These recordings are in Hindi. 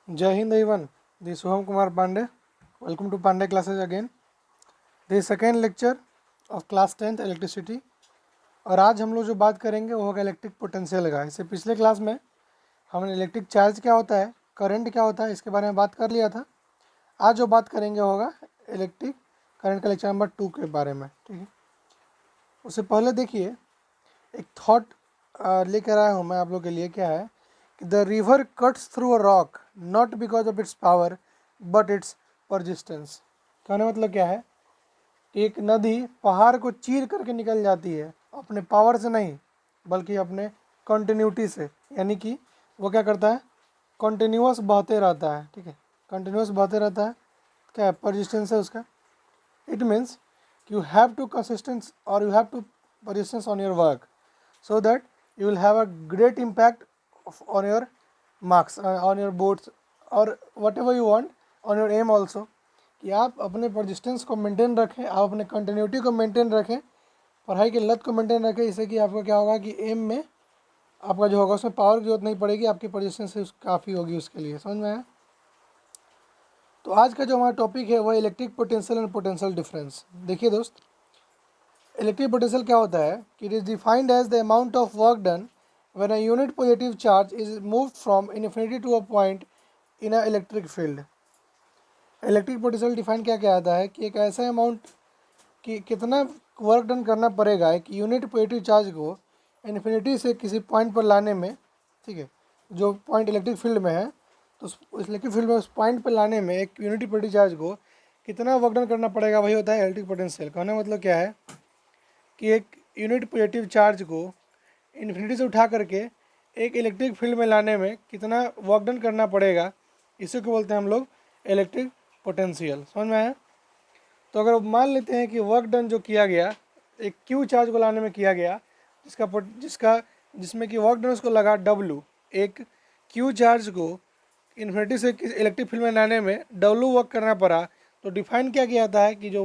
Jai Hind everyone. This is Soham Kumar Pandey. Welcome to Pandey classes again. This is second lecture of class 10th electricity. और आज हम लोग जो बात करेंगे वो होगा इलेक्ट्रिक पोटेंशियल का। इससे पिछले क्लास में हमने इलेक्ट्रिक चार्ज क्या होता है, करंट क्या होता है, इसके बारे में बात कर लिया था। आज जो बात करेंगे होगा इलेक्ट्रिक करंट का लेक्चर नंबर 2 के बारे में। ठीक है, उससे पहले देखिए एक थॉट लेकर आया हूँ मैं आप लोग के लिए। क्या है कि the river cuts through a rock not because of its power but its persistence. कहने मतलब क्या है कि एक नदी पहाड़ को चीर करके निकल जाती है अपने पावर से नहीं बल्कि अपने कंटिन्यूटी से। यानी कि वो क्या करता है, कंटिन्यूअस बहते रहता है। ठीक है, कंटिन्यूअस बहते रहता है। क्या है, परजिस्टेंस है उसका। It means you have to consistent or you have to persistence on your work so that you will have a great impact on your marks on your boards or whatever you want on your aim also। कि आप अपने परसिस्टेंस को मेंटेन रखें, आप अपने कंटिन्यूटी को मेंटेन रखें, पढ़ाई की लत को मेंटेन रखें। इससे कि आपको क्या होगा कि एम में आपका जो होगा उसमें पावर की जरूरत नहीं पड़ेगी, आपकी परसिस्टेंस काफ़ी होगी उसके लिए। समझ में आया? तो आज का जो हमारा टॉपिक है वह electric potential and potential difference. देखिए दोस्त, इलेक्ट्रिक पोटेंशियल क्या होता है कि it is defined as the amount of work done when a unit positive charge is moved from infinity to a point in a electric field. Electric potential define क्या क्या आता है कि एक ऐसा अमाउंट कि कितना वर्क डन करना पड़ेगा एक यूनिट पॉजिटिव चार्ज को इन्फिनिटी से किसी पॉइंट पर लाने में। ठीक है, जो पॉइंट इलेक्ट्रिक फील्ड में है तो उस इलेक्ट्रिक फील्ड में उस पॉइंट पर लाने में एक यूनिटी पॉजिटिव चार्ज को कितना वर्क डन करना पड़ेगा, वही होता है इलेक्ट्रिक पोटेंशियल। कहने का मतलब क्या है कि एक यूनिट पॉजिटिव चार्ज को इन्फिनिटी से उठा करके एक इलेक्ट्रिक फील्ड में लाने में कितना वर्क डन करना पड़ेगा, इसी को बोलते हैं हम लोग इलेक्ट्रिक पोटेंशियल। समझ में आया? तो अगर मान लेते हैं कि वर्क डन जो किया गया एक क्यू चार्ज को लाने में किया गया, जिसमें कि वर्क डन उसको लगा W, एक क्यू चार्ज को इन्फिनिटी से इलेक्ट्रिक फील्ड में लाने में W वर्क करना पड़ा, तो डिफाइन क्या किया जाता है कि जो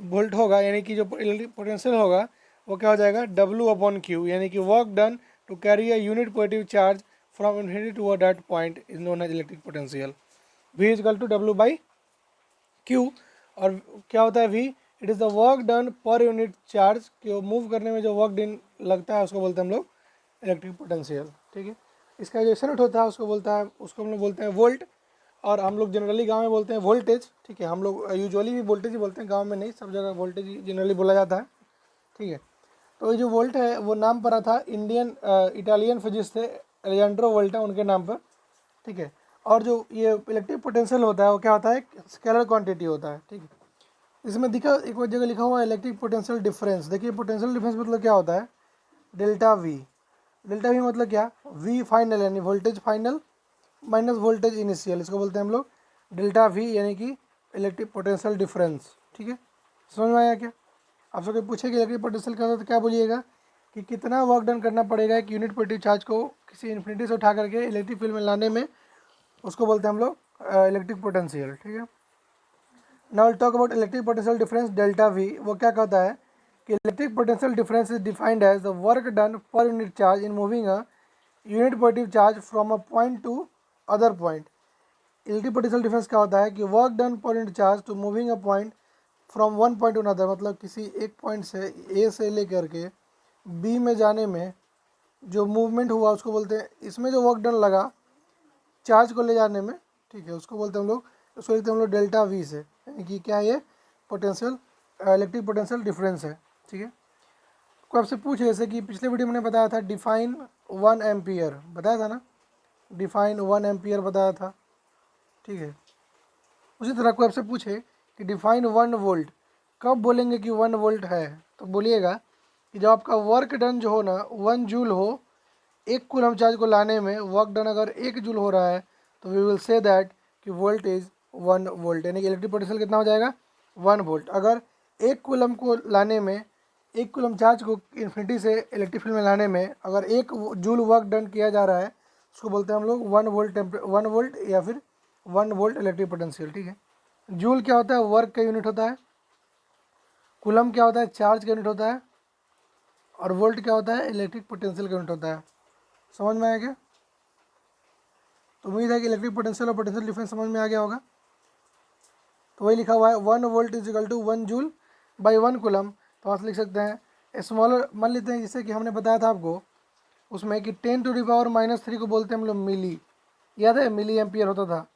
वोल्ट होगा यानी कि जो इलेक्ट्रिक पोटेंशियल होगा वो क्या हो जाएगा W/Q, यानी कि work done to carry a unit positive charge from infinity to a that point is known as electric potential. V is equal to W/Q। और क्या होता है V? It is the work done per unit charge को मूव करने में जो वर्क डन लगता है उसको बोलते हैं हम लोग इलेक्ट्रिक पोटेंशियल। ठीक है, इसका जो यूनिट होता है उसको हम लोग बोलते हैं वोल्ट, और हम लोग जनरली गांव में बोलते हैं वोल्टेज। ठीक है, हम लोग यूजुअली भी वोल्टेज ही बोलते हैं, गांव में नहीं, सब जगह वोल्टेज जनरली बोला जाता है। ठीक है, तो ये जो वोल्ट है वो नाम पड़ा था इटालियन फिजिक्स थे एलेजांड्रो वोल्टा, उनके नाम पर। ठीक है, और जो ये इलेक्ट्रिक पोटेंशियल होता है वो क्या होता है, स्केलर क्वांटिटी होता है। ठीक है, इसमें दिखा एक जगह लिखा हुआ है इलेक्ट्रिक पोटेंशियल डिफरेंस। देखिए पोटेंशियल डिफरेंस मतलब क्या होता है, डेल्टा वी। डेल्टा वी मतलब क्या, वी फाइनल यानी voltage final minus voltage initial, इसको बोलते हैं हम लोग डेल्टा वी, यानी कि इलेक्ट्रिक पोटेंशियल डिफरेंस। ठीक है, समझ में आया क्या? आपसे कोई पूछे कि इलेक्ट्रिक पोटेंशियल क्या होता है तो क्या बोलिएगा कि कितना वर्क डन करना पड़ेगा एक यूनिट पॉजिटिव चार्ज को किसी इन्फिनिटी से उठा करके इलेक्ट्रिक फील्ड में लाने में, उसको बोलते हैं हम लोग इलेक्ट्रिक पोटेंशियल। ठीक है, now will talk about electric potential difference delta V. वो क्या कहता है कि electric potential difference is defined as the work done per unit charge in moving a unit positive charge from a point to other point. Electric potential difference क्या होता है कि work done per unit charge to moving a point from one point to another, मतलब किसी एक पॉइंट से ए से लेकर के बी में जाने में जो मूवमेंट हुआ उसको बोलते हैं, इसमें जो वर्क डन लगा चार्ज को ले जाने में। ठीक है, उसको बोलते हैं हम लोग, उसको लिखते हैं हम लोग डेल्टा वी से, यानी कि क्या है ये पोटेंशियल इलेक्ट्रिक पोटेंशियल डिफरेंस है। ठीक है, कोई आपसे पूछे जैसे कि पिछले वीडियो में मैंने बताया था डिफाइन 1 एम्पियर, बताया था ना, डिफाइन 1 एम्पियर बताया था। ठीक है, उसी तरह कोई आपसे पूछे कि डिफाइन 1 वोल्ट, कब बोलेंगे कि 1 वोल्ट है, तो बोलिएगा कि जब आपका वर्क डन जो हो ना 1 जूल हो, एक कूलम चार्ज को लाने में वर्क डन अगर 1 जूल हो रहा है तो वी विल से दैट कि वोल्ट इज़ 1 वोल्ट, यानी कि इलेक्ट्रिक पोटेंशियल कितना हो जाएगा 1 वोल्ट। अगर एक कूलम को लाने में, एक कूलम चार्ज को इन्फिनिटी से इलेक्ट्रिक फील्ड में लाने में अगर 1 जूल वर्क डन किया जा रहा है, उसको बोलते हैं हम लोग 1 वोल्ट या फिर 1 वोल्ट इलेक्ट्रिक पोटेंशियल। ठीक है, जूल क्या होता है, वर्क का यूनिट होता है, कूलम क्या होता है, चार्ज का यूनिट होता है, और वोल्ट क्या होता है, इलेक्ट्रिक पोटेंशियल का यूनिट होता है। समझ में आया क्या? तो उम्मीद है कि इलेक्ट्रिक पोटेंशियल और पोटेंशियल डिफरेंस समझ में आ गया होगा। तो वही लिखा हुआ है 1 volt is equal to 1 joule by 1 coulomb. तो वहाँ से लिख सकते हैं स्मॉलर, मान लेते हैं जैसे कि हमने बताया था आपको उसमें कि 10⁻³ को बोलते हैं हम लोग मिली, याद है मिली एम्पियर होता था।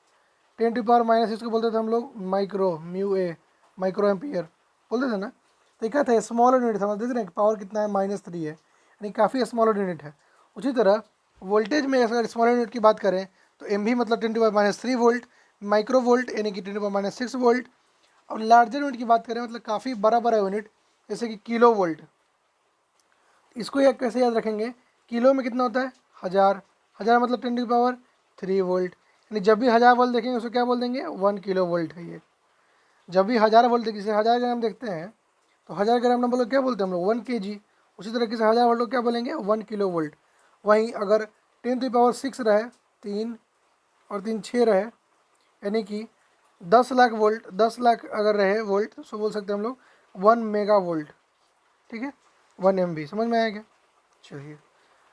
10⁻⁻6 को बोलते थे हम लोग micro, mu A, micro ampere बोलते थे ना। तो ये क्या था, स्मॉलर यूनिट था, मतलब देख रहे हैं पावर कितना है, -3 है, यानी काफ़ी स्मॉलर यूनिट है। उसी तरह वोल्टेज में अगर स्मॉलर यूनिट की बात करें तो एम भी मतलब 10⁻³ वोल्ट, माइक्रो वोल्ट यानी कि 10⁻6 वोल्ट, और लार्जर यूनिट की बात करें मतलब काफ़ी बड़ा बड़ा यूनिट जैसे कि किलो वोल्ट। इसको या कैसे याद रखेंगे, किलो में कितना होता है 1000, 1000 मतलब 10⁻³ वोल्ट, यानी जब भी 1000 वोल्ट देखेंगे उसको क्या बोल देंगे 1 किलो वोल्ट है ये। जब भी 1000 वोल्ट देखिए, 1000 ग्राम देखते हैं तो 1000 ग्राम नंबर क्या बोलते हैं हम लोग 1 kg। उसी तरीके से 1000 वोल्ट को क्या बोलेंगे 1 किलो वोल्ट। वहीं अगर 10⁻6 रहे 3 और 3 6 रहे, यानी कि 10 लाख वोल्ट, 10 लाख अगर रहे वोल्ट तो बोल सकते हैं हम लोग 1 मेगा वोल्ट, ठीक है 1 MV। समझ में आया क्या? चलिए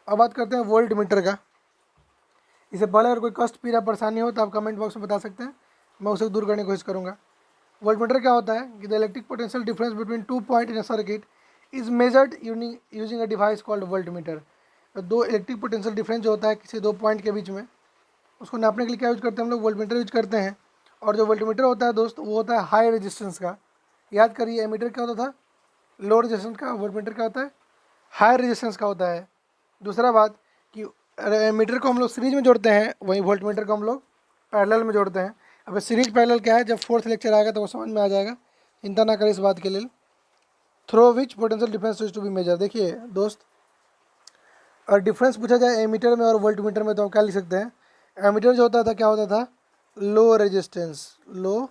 अब बात करते हैं वोल्ट मीटर का। इससे पहले अगर कोई कष्ट पीड़ा परेशानी हो तो आप कमेंट बॉक्स में बता सकते हैं, मैं उसे दूर करने की कोशिश करूँगा। वोल्ट मीटर क्या होता है कि the electric potential difference between 2 point in a circuit is measured using a device called volt meter. तो दो इलेक्ट्रिक पोटेंशियल डिफरेंस जो होता है किसी दो पॉइंट के बीच में, उसको नापने के लिए क्या यूज करते हैं हम लोग वोल्ट मीटर यूज करते हैं। और जो वोल्ट मीटर होता है दोस्त वो होता है हाई रेजिस्टेंस का। याद करिए एमीटर क्या होता था लो रेजिस्टेंस का, वोल्ट मीटर क्या होता है हाई रेजिस्टेंस का होता है। दूसरा बात कि मीटर को हम लोग सीरीज में जोड़ते हैं, वहीं वोल्ट मीटर को हम लोग पैरेलल में जोड़ते हैं। अब सीरीज पैरेलल क्या है, जब 4th लेक्चर आएगा तो वो समझ में आ जाएगा, चिंता ना करें इस बात के लिए। Through which potential difference is to be measure. देखिए दोस्त, और डिफरेंस पूछा जाए एमीटर में और वोल्ट मीटर में तो हम क्या लिख सकते हैं, एमीटर जो होता था क्या होता था लो रेजिस्टेंस, लो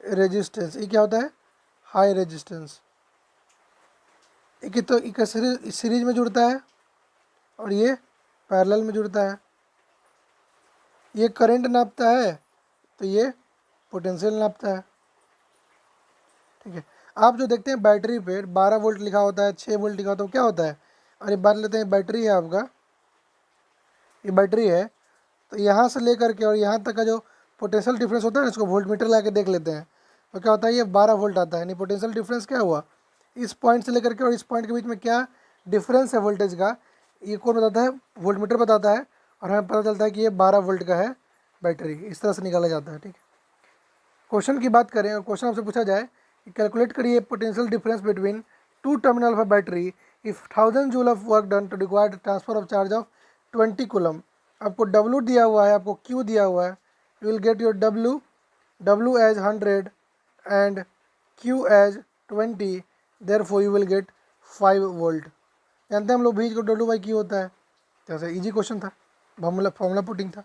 रेजिस्टेंस, ये क्या होता है हाई रेजिस्टेंस। एक तो एक सीरीज में जुड़ता है और ये पैरेलल में जुड़ता है। ये करंट नापता है तो ये पोटेंशियल नापता है, ठीक है। आप जो देखते हैं बैटरी पे 12 वोल्ट लिखा होता है, 6 वोल्ट लिखा होता है, वो क्या होता है, और ये बात लेते हैं बैटरी है आपका, ये बैटरी है, तो यहाँ से लेकर के और यहाँ तक का जो पोटेंशियल डिफरेंस होता है ना, इसको वोल्ट मीटर ला के देख लेते हैं तो क्या होता है ये 12 वोल्ट आता है। यानी पोटेंशियल डिफरेंस क्या हुआ, इस पॉइंट से लेकर के और इस पॉइंट के बीच में क्या डिफरेंस है वोल्टेज का, ये कौन बताता है वोल्ट मीटर बताता है, और हमें पता चलता है कि ये 12 वोल्ट का है बैटरी। इस तरह से निकाला जाता है, ठीक है। क्वेश्चन की बात करें और क्वेश्चन आपसे पूछा जाए कि कैलकुलेट करिए potential difference between two terminal of a battery if 1000 joule of work done to required transfer of charge of 20 coulomb. आपको W दिया हुआ है, आपको Q दिया हुआ है, you will get your W as 100 and Q as 20, therefore you will get 5 volt. जानते हैं हम लोग V को W/Q होता है, जैसे इजी क्वेश्चन था, फॉर्मूला पुटिंग था।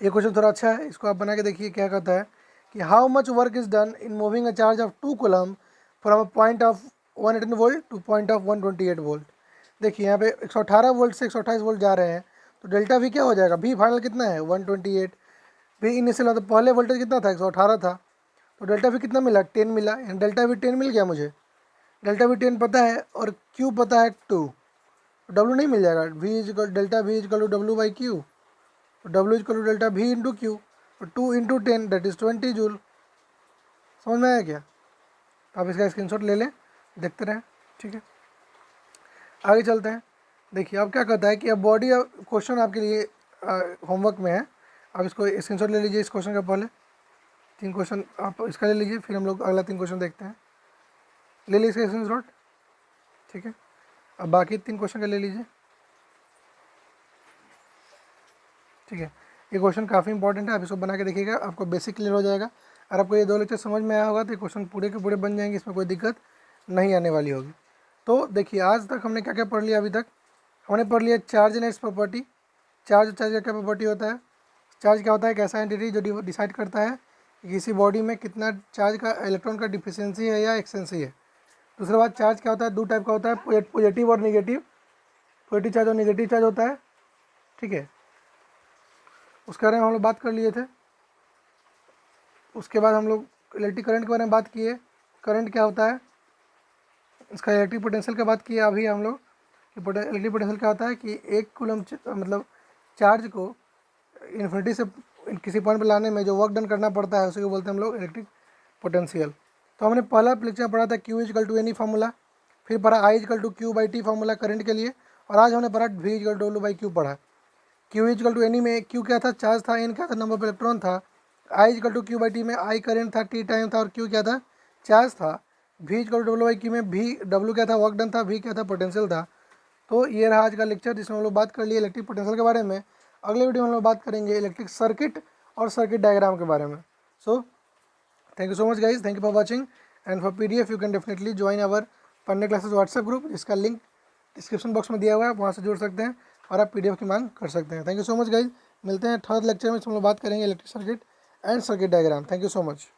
ये क्वेश्चन थोड़ा अच्छा है, इसको आप बना के देखिए क्या कहता है कि how much work is done in moving a charge of 2 coulomb from a point of 118 volt two point of 128 volt. देखिए यहाँ पे 118 वोल्ट से 128 वोल्ट जा रहे हैं, तो डेल्टा वी क्या हो जाएगा, वी फाइनल कितना है 128, वी इनिशियल तो पहले वोल्टेज कितना था 118 था, तो डेल्टा वी कितना मिला 10 मिला, डेल्टा वी 10 मिल गया मुझे, डेल्टा वी 10 पता है और क्यू पता है 2, डब्ल्यू नहीं मिल जाएगा, V is delta V is W/Q, W is delta V into Q, 2 into 10 that is 20 joule. समझ में आया क्या? तो आप इसका स्क्रीनशॉट ले लें, देखते रहें, ठीक है। आगे चलते हैं। देखिए अब क्या कहता है कि अब बॉडी क्वेश्चन आपके लिए होमवर्क में है, आप इसको स्क्रीनशॉट ले लीजिए। इस क्वेश्चन का पहले 3 क्वेश्चन आप इसका ले लीजिए, फिर हम लोग अगला 3 क्वेश्चन देखते हैं। ले लीजिए इसका स्क्रीनशॉट, ठीक है। अब बाकी 3 क्वेश्चन का ले लीजिए, ठीक है। ये क्वेश्चन काफ़ी इंपॉर्टेंट है, आप इसको बना के देखिएगा, आपको बेसिक क्लियर हो जाएगा। और आपको ये 2 लेक्चर समझ में आया होगा तो ये क्वेश्चन पूरे के पूरे बन जाएंगे, इसमें कोई दिक्कत नहीं आने वाली होगी। तो देखिए आज तक हमने क्या क्या पढ़ लिया, अभी तक हमने पढ़ लिया charge and it's property. Charge का क्या प्रॉपर्टी होता है, चार्ज क्या होता है एक ऐसा एंटिटी जो डिसाइड करता है कि किसी बॉडी में कितना चार्ज का इलेक्ट्रॉन का डिफिशियंसी है या एक्सेंसी है। दूसरा बात चार्ज क्या होता है, 2 टाइप का होता है, पॉजिटिव और निगेटिव, पॉजिटिव चार्ज और निगेटिव चार्ज होता है, ठीक है। उसके बारे में हम लोग बात कर लिए थे। उसके बाद हम लोग इलेक्ट्रिक करंट के बारे में बात किए, करंट क्या होता है, इसका इलेक्ट्रिक पोटेंशियल की बात की अभी हम लोग कि इलेक्ट्रिक पोटेंशियल क्या होता है कि 1 कूलम मतलब चार्ज को इन्फिनिटी से किसी पॉइंट पर लाने में जो वर्क डन करना पड़ता है उसे को बोलते हैं हम लोग इलेक्ट्रिक पोटेंशियल। तो हमने पहला लेक्चर पढ़ा था Q equal to N E formula, फिर पढ़ा I equal to Q by T formula current के लिए, और आज हमने पढ़ा V equal to W by Q पढ़ा। Q इजकल टू एनी में Q क्या था, चार्ज था, N क्या था, नंबर ऑफ इलेक्ट्रॉन था, I equal to Q by T में I करंट था, T टाइम था, और Q क्या था, चार्ज था। V equal to W by Q में W क्या था, वर्क डन था, V क्या था, पोटेंशियल था। तो ये रहा आज का लेक्चर जिसमें हम लोग बात कर लिए इलेक्ट्रिक पोटेंशियल के बारे में। अगले वीडियो में हम लोग बात करेंगे इलेक्ट्रिक सर्किट और सर्किट डायग्राम के बारे में। So thank you so much guys, thank you for watching, and for PDF you can definitely join our पढ़ने क्लासेस व्हाट्सएप ग्रुप, जिसका लिंक डिस्क्रिप्शन बॉक्स में दिया हुआ है, वहाँ से जुड़ सकते हैं और आप PDF की मांग कर सकते हैं। Thank you so much guys, मिलते हैं थर्ड लेक्चर में, हम लोग बात करेंगे electric circuit and circuit diagram. Thank you so much.